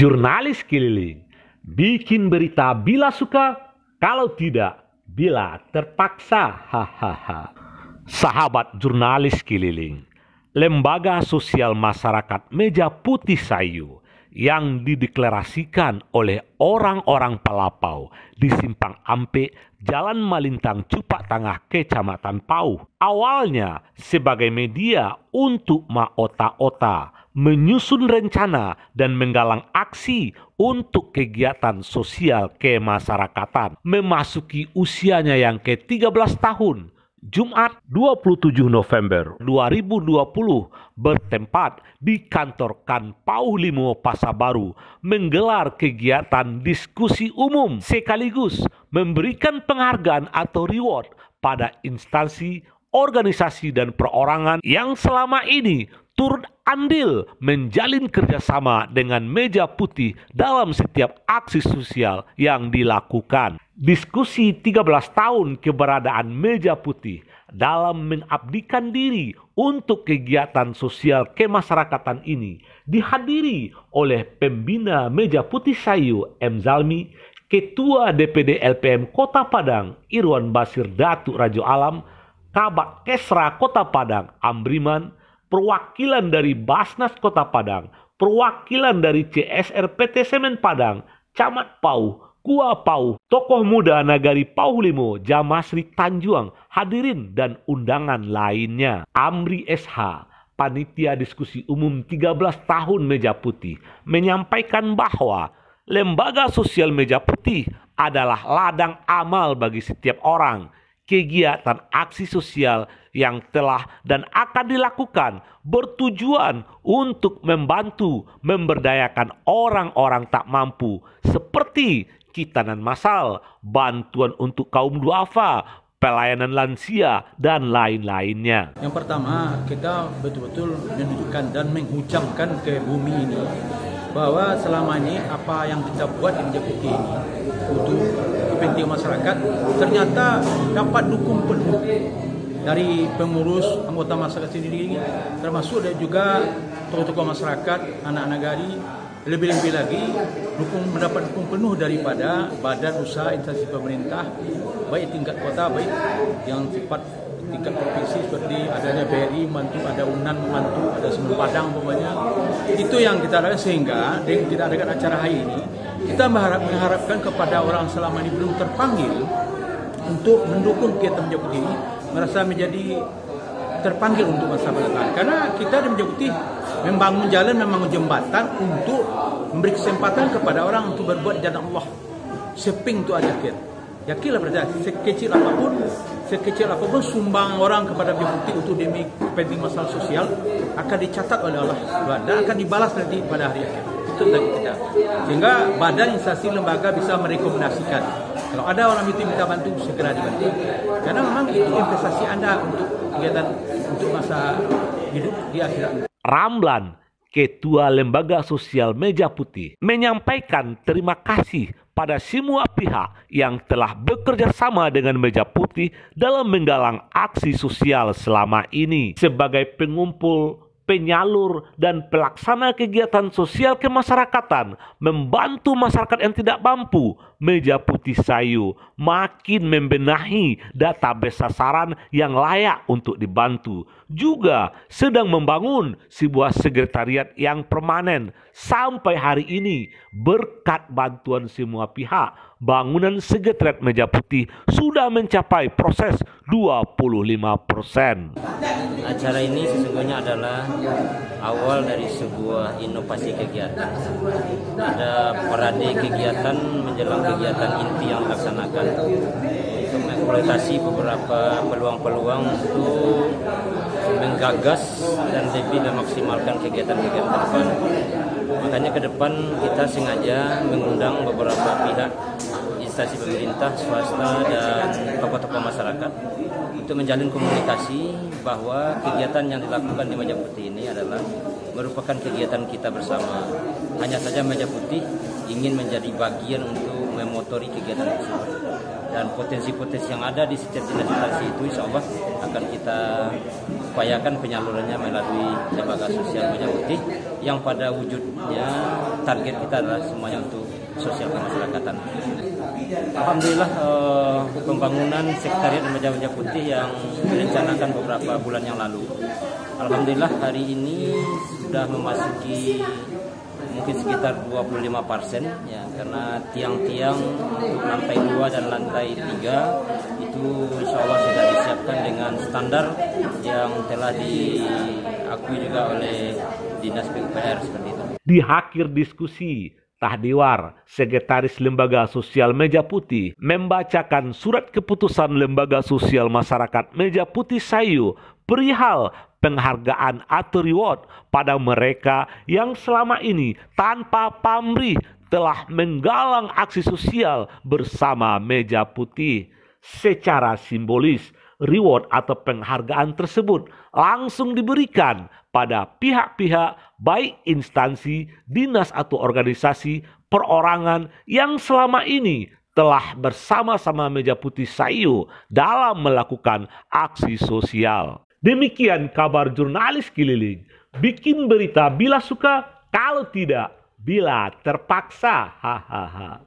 Jurnalis keliling, bikin berita bila suka, kalau tidak, bila terpaksa. Hahaha. Sahabat jurnalis keliling, lembaga sosial masyarakat Meja Putih Sayu yang dideklarasikan oleh orang-orang Palapau di Simpang Ampe, Jalan Malintang, Cupak Tengah, Kecamatan Pau. Awalnya sebagai media untuk maota-ota, menyusun rencana dan menggalang aksi untuk kegiatan sosial kemasyarakatan memasuki usianya yang ke-13 tahun. Jumat 27 November 2020 bertempat di kantor Kan Pau Limo Pasar Baru menggelar kegiatan diskusi umum sekaligus memberikan penghargaan atau reward pada instansi, organisasi dan perorangan yang selama ini turut andil menjalin kerjasama dengan Meja Putih dalam setiap aksi sosial yang dilakukan. Diskusi 13 tahun keberadaan Meja Putih dalam mengabdikan diri untuk kegiatan sosial kemasyarakatan ini dihadiri oleh pembina Meja Putih Sayu M. Zalmi, Ketua DPD LPM Kota Padang Irwan Basir Datuk Rajo Alam, Kabak Kesra Kota Padang Ambriman, perwakilan dari Basnas Kota Padang, perwakilan dari CSR PT Semen Padang, Camat Pau, Kua Pau, tokoh muda Nagari Pau Limo, Jamasri Tanjuang, hadirin dan undangan lainnya. Amri SH, Panitia Diskusi Umum 13 tahun Meja Putih, menyampaikan bahwa lembaga sosial Meja Putih adalah ladang amal bagi setiap orang. Kegiatan aksi sosial yang telah dan akan dilakukan bertujuan untuk membantu memberdayakan orang-orang tak mampu seperti kitanan massal, bantuan untuk kaum duafa, pelayanan lansia, dan lain-lainnya. Yang pertama, kita betul-betul menunjukkan dan mengucapkan ke bumi ini bahwa selama ini apa yang kita buat di Meja Putih ini untuk kepentingan masyarakat ternyata dapat dukung penuh dari pengurus, anggota masyarakat sendiri, termasuk dan juga tokoh-tokoh masyarakat, anak nagari. Lebih-lebih lagi mendapat dukung penuh daripada badan usaha instansi pemerintah, baik tingkat kota, baik yang sifat tingkat provinsi seperti adanya BRI membantu, ada UNAN membantu, ada Semen Padang umpamanya. Itu yang kita lakukan sehingga dengan kita adakan acara hari ini, kita mengharapkan kepada orang selama ini belum terpanggil untuk mendukung kegiatan Meja Putih ini, merasa menjadi terpanggil untuk masa mendatang. Karena kita di Meja Putih membangun jalan, membangun jembatan untuk memberi kesempatan kepada orang untuk berbuat di jalan Allah. Seping itu aja yakin. Yakinlah berarti sekecil apapun sumbang orang kepada Meja Putih untuk demi kepentingan masalah sosial akan dicatat oleh Allah dan akan dibalas nanti pada hari akhir. Itu bagi kita. Sehingga badan instansi lembaga bisa merekomendasikan kalau ada orang itu minta bantu segera dibantu. Karena memang itu investasi Anda untuk kegiatan untuk masa hidup di akhirat. Ramlan, Ketua Lembaga Sosial Meja Putih, menyampaikan terima kasih pada semua pihak yang telah bekerja sama dengan Meja Putih dalam menggalang aksi sosial selama ini sebagai pengumpul, penyalur, dan pelaksana kegiatan sosial kemasyarakatan membantu masyarakat yang tidak mampu. Meja Putih Sayu makin membenahi database sasaran yang layak untuk dibantu. Juga sedang membangun sebuah sekretariat yang permanen. Sampai hari ini berkat bantuan semua pihak, bangunan sekretariat Meja Putih sudah mencapai proses 25%. Acara ini sesungguhnya adalah awal dari sebuah inovasi kegiatan. Ada parade kegiatan menjelang kegiatan inti yang dilaksanakan untuk mengeksploitasi beberapa peluang-peluang untuk menggagas dan lebih memaksimalkan kegiatan-kegiatan ke depan. Makanya ke depan kita sengaja mengundang beberapa pihak, instansi pemerintah, swasta, dan tokoh-tokoh masyarakat untuk menjalin komunikasi bahwa kegiatan yang dilakukan di Meja Putih ini adalah merupakan kegiatan kita bersama. Hanya saja Meja Putih ingin menjadi bagian untuk memotori kegiatan tersebut. dan potensi-potensi yang ada di setiap dinas instansi itu insya Allah akan kita upayakan penyalurannya melalui lembaga sosial Meja Putih yang pada wujudnya target kita adalah semuanya untuk sosial kemasyarakatan. Alhamdulillah pembangunan sekretariat Meja Putih yang direncanakan beberapa bulan yang lalu, alhamdulillah hari ini sudah memasuki mungkin sekitar 25% ya, karena tiang-tiang untuk lantai 2 dan lantai 3 itu insya Allah sudah disiapkan dengan standar yang telah diakui juga oleh Dinas PUPR seperti itu. Di akhir diskusi, Tahdiwar, Sekretaris Lembaga Sosial Meja Putih, membacakan surat keputusan Lembaga Sosial Masyarakat Meja Putih Sayu perihal penghargaan atau reward pada mereka yang selama ini tanpa pamrih telah menggalang aksi sosial bersama Meja Putih. Secara simbolis, reward atau penghargaan tersebut langsung diberikan pada pihak-pihak baik instansi, dinas atau organisasi, perorangan yang selama ini telah bersama-sama Meja Putih Sayu dalam melakukan aksi sosial. Demikian kabar jurnalis keliling. Bikin berita bila suka, kalau tidak bila terpaksa. Hahaha.